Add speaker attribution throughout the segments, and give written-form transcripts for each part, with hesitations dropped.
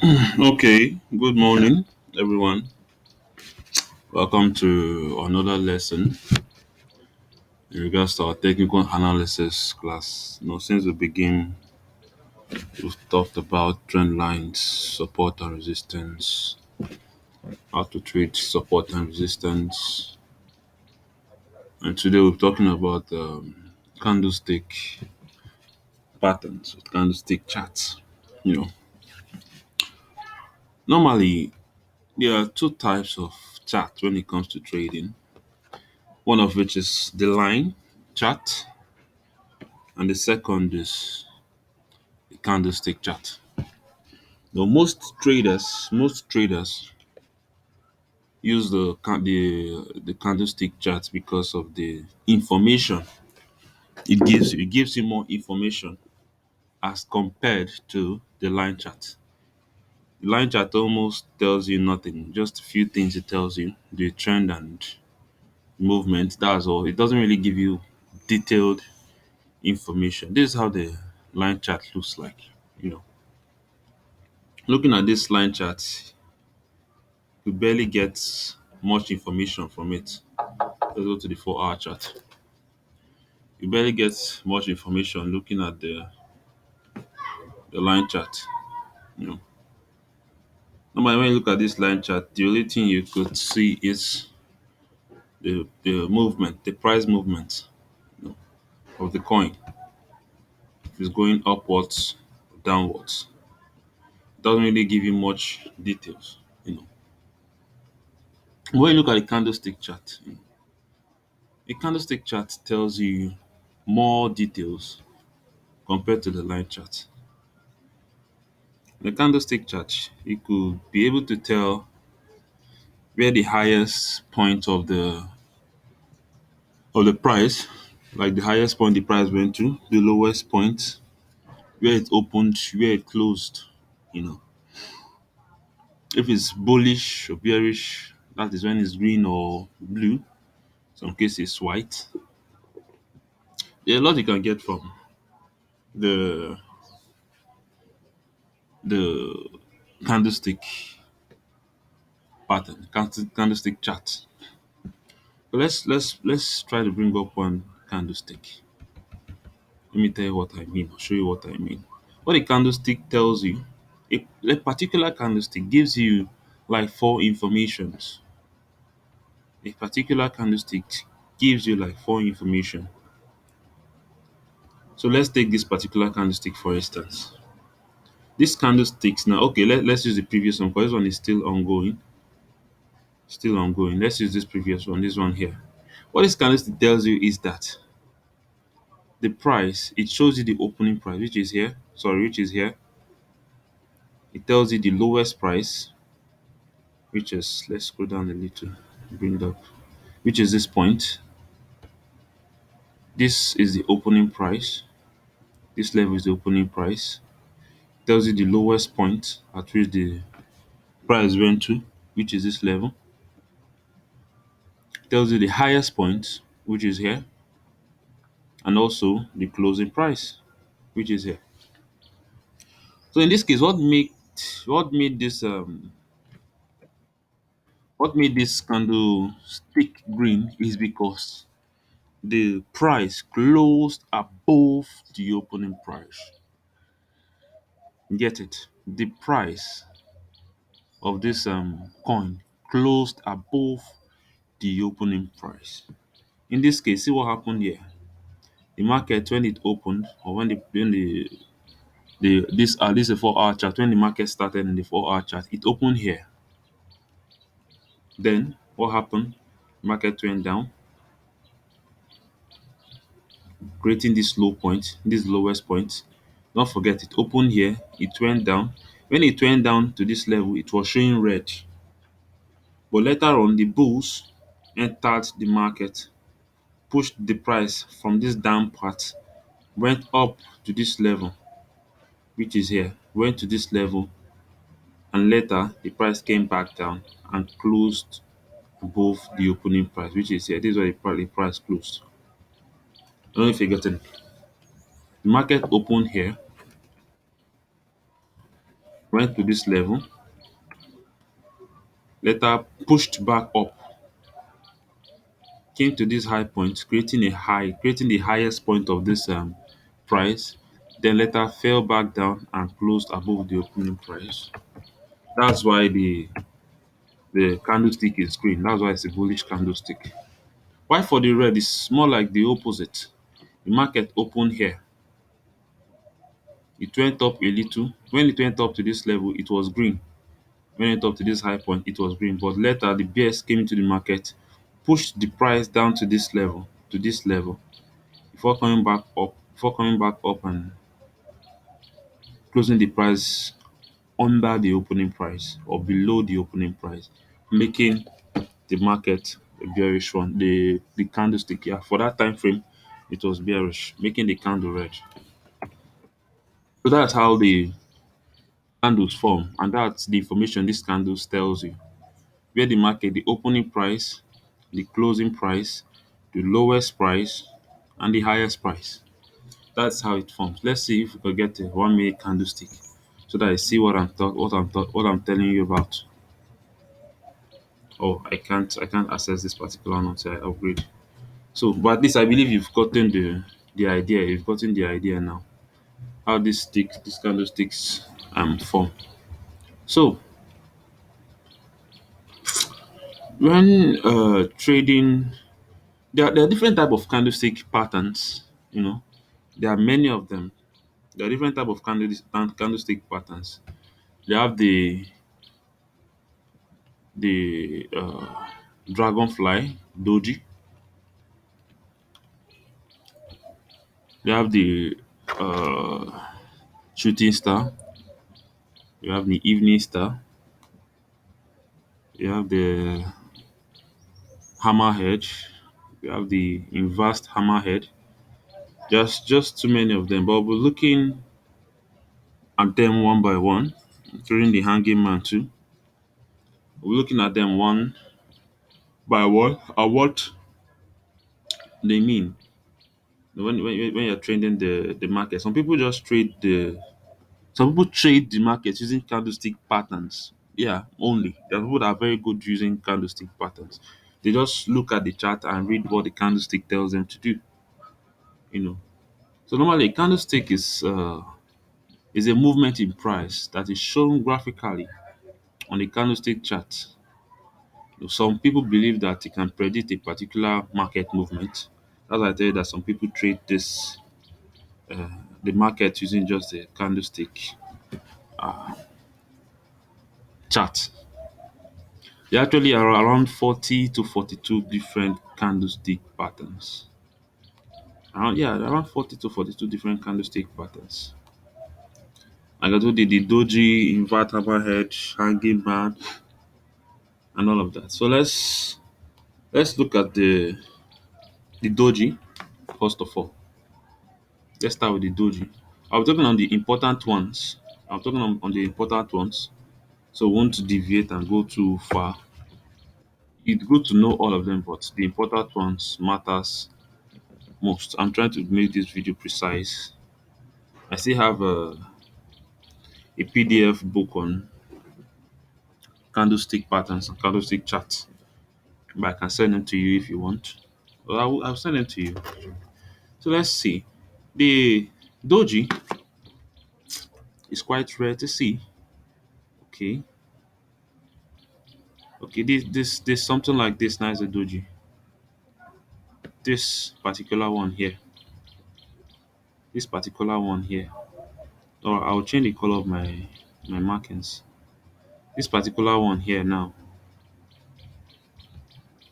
Speaker 1: Okay, good morning, everyone. Welcome to another lesson in regards to our technical analysis class. Since we begin, we've talked about trend lines, support and resistance, how to treat support and resistance, and today we're talking about candlestick patterns, candlestick charts. You know, Normally there are two types of charts when it comes to trading. One of which is the line chart, and the second is the candlestick chart. Now, most traders use the candlestick chart because of the information it gives you. It gives you more information as compared to the line chart. The line chart almost tells you nothing, just a few things it tells you, the trend and movement. That's all. It doesn't really give you detailed information. This is how the line chart looks like. You know, Looking at this line chart, you barely get much information from it. Let's go to the 4 hour chart. You barely get much information looking at the line chart. You know, Normally, when you look at this line chart, the only thing you could see is the movement, the price movement, you know, of the coin. If it's going upwards, downwards, it doesn't really give you much details. When you look at the candlestick chart, a candlestick chart tells you more details compared to the line chart. The candlestick chart, you could be able to tell where the highest point of the price, like the highest point the price went to, the lowest point, where it opened, where it closed. You know, if it's bullish or bearish, that is when it's green or blue. Some cases white. There's a lot you can get from the the candlestick pattern, candlestick chart. So let's try to bring up one candlestick. Let me tell you what I mean. I'll show you what I mean. What a candlestick tells you, a particular candlestick gives you like four informations. A particular candlestick gives you like four information. So let's take this particular candlestick for instance. This candlesticks now, okay, let's use the previous one because this one is still ongoing. Still ongoing. Let's use this previous one, this one here. What this candlestick tells you is that the price, it shows you the opening price, which is here. Sorry, which is here. It tells you the lowest price, which is, let's scroll down a little, bring it up, which is this point. This is the opening price. This level is the opening price. It tells you the lowest point at which the price went to, which is this level. It tells you the highest point, which is here, and also the closing price, which is here. So in this case, what made this candle stick green is because the price closed above the opening price. Get it? The price of this coin closed above the opening price. In this case, see what happened here. The market when it opened, or when this is a 4 hour chart. When the market started in the 4 hour chart, it opened here. Then what happened? Market went down, creating this low point, this lowest point. Don't forget it opened here, it went down. When it went down to this level, it was showing red. But later on, the bulls entered the market, pushed the price from this down part, went up to this level, which is here, went to this level, and later the price came back down and closed above the opening price, which is here. This is where the price closed. I don't know if you get it. The market opened here, went to this level, later pushed back up, came to this high point, creating a high, creating the highest point of this price, then later fell back down and closed above the opening price. That's why the candlestick is green. That's why it's a bullish candlestick. Why for the red? It's more like the opposite. The market opened here. It went up a little. When it went up to this level, it was green. When it went up to this high point, it was green. But later, the bears came into the market, pushed the price down to this level, before coming back up and closing the price under the opening price or below the opening price, making the market a bearish one. The candlestick, yeah, for that time frame, it was bearish, making the candle red. So that's how the candles form, and that's the information this candles tells you. Where the market, the opening price, the closing price, the lowest price, and the highest price. That's how it forms. Let's see if we can get a 1 minute candlestick so that I see what I'm telling you about. Oh, I can't access this particular one until I upgrade. So, but at least I believe you've gotten the idea. You've gotten the idea now how these candlesticks form. So when trading, there are different type of candlestick patterns. You know, there are many of them. There are different type of candlestick patterns. They have the dragonfly doji. They have the uh, shooting star. You have the evening star. You have the hammerhead. You have the inverse hammerhead. Just too many of them. But we're looking at them one by one, including the hanging man too. We're looking at them one by one and what they mean. When you're trading the market, some people trade the market using candlestick patterns. Yeah, only. There are people that are very good using candlestick patterns. They just look at the chart and read what the candlestick tells them to do. You know. So normally a candlestick is a movement in price that is shown graphically on the candlestick chart. Some people believe that it can predict a particular market movement. That's why I tell you that some people trade uh, the market using just the candlestick chart. There actually are around 40 to 42 different candlestick patterns. Around 40 to 42 different candlestick patterns. Like I told you, the doji, invert hammerhead, hanging man, and all of that. So let's look at the doji first of all. Let's start with the doji. I'm talking on the important ones. I'm talking on the important ones. So we won't deviate and go too far. It's good to know all of them, but the important ones matters most. I'm trying to make this video precise. I still have a PDF book on candlestick patterns and candlestick charts, but I can send them to you if you want. Well, I'll send them to you. So let's see. The doji is quite rare to see. Okay, okay. This something like this. Nice a doji. This particular one here. This particular one here. Or I'll change the color of my markings. This particular one here now.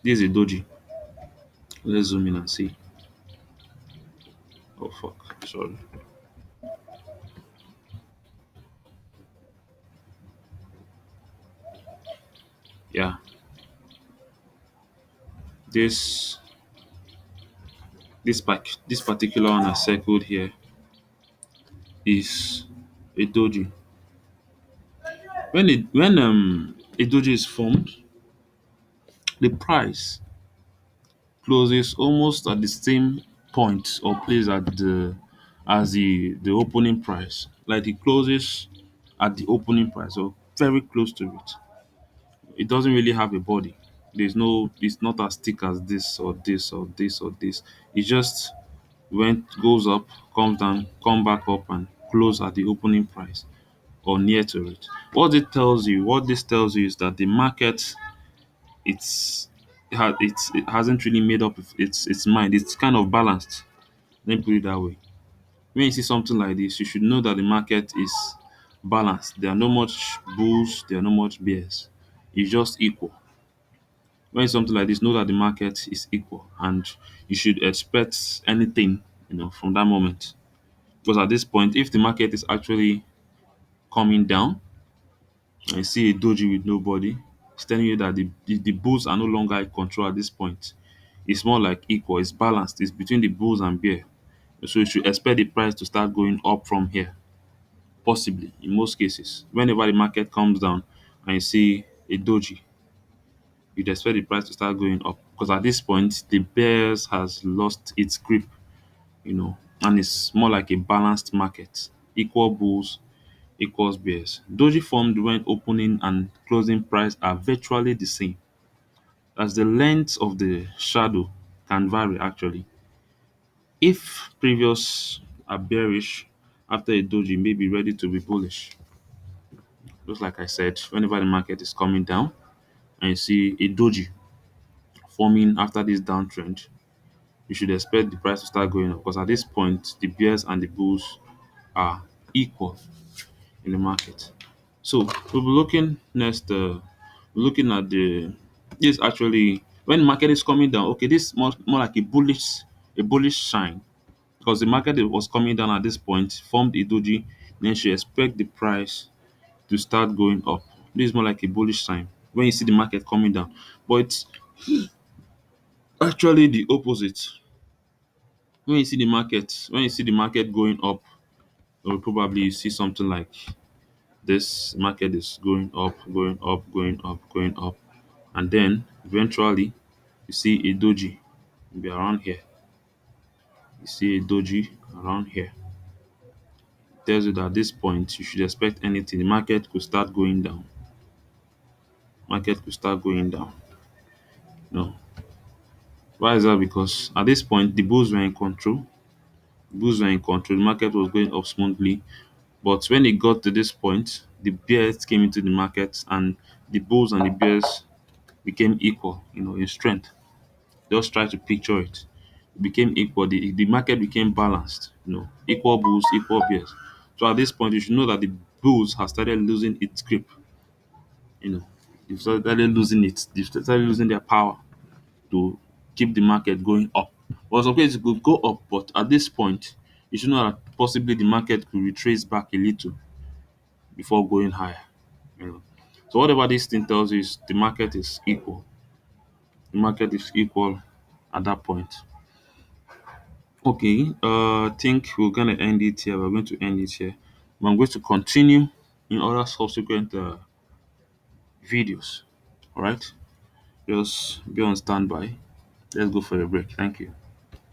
Speaker 1: This is a doji. Let's zoom in and see. Oh fuck, sorry. Yeah, this this particular one I circled here is a doji. When a doji is formed, the price closes almost at the same point or place at the as the opening price. Like it closes at the opening price, or very close to it. It doesn't really have a body. It's not as thick as this or this or this or this. It just goes up, comes down, come back up, and close at the opening price or near to it. What this tells you is that the market, it hasn't really made up its mind. It's kind of balanced. Let me put it that way. When you see something like this, you should know that the market is balanced. There are no much bulls, there are no much bears. It's just equal. When it's something like this, know that the market is equal, and you should expect anything, from that moment. Because at this point, if the market is actually coming down, and you see a doji with nobody, it's telling you that the bulls are no longer in control at this point. It's more like equal, it's balanced, it's between the bulls and bear. So you should expect the price to start going up from here, possibly in most cases. Whenever the market comes down and you see a doji, you'd expect the price to start going up, because at this point the bears has lost its grip, and it's more like a balanced market. Equal bulls equals bears. Doji formed when opening and closing price are virtually the same, as the length of the shadow can vary actually. If previous are bearish, after a doji may be ready to be bullish. Just like I said, whenever the market is coming down and you see a doji forming after this downtrend, you should expect the price to start going up, because at this point the bears and the bulls are equal in the market. So we'll be looking next. Looking at the this actually when the market is coming down. Okay, this is more like a bullish sign, because the market was coming down at this point, formed a doji, then she expect the price to start going up. This is more like a bullish sign when you see the market coming down, but it's actually the opposite. When you see the market going up, or probably you see something like this: market is going up, going up, going up, going up, and then eventually you see a doji be around here. You see a doji around here. Tells you that at this point you should expect anything. The market could start going down. Market could start going down. No. Why is that? Because at this point the bulls were in control. The bulls were in control. The market was going up smoothly. But when it got to this point, the bears came into the market, and the bulls and the bears became equal, in strength. Just try to picture it. It became equal. The market became balanced, equal bulls, equal bears. So at this point, you should know that the bulls have started losing its grip. You know, they've started losing they've started losing their power to keep the market going up. But it's okay, it could go up, but at this point, you should know that possibly the market could retrace back a little before going higher. You know. So whatever this thing tells you is the market is equal. The market is equal at that point. Okay, I think we're gonna end it here. We're going to end it here. But I'm going to continue in other subsequent videos. All right, just be on standby. Let's go for a break. Thank you.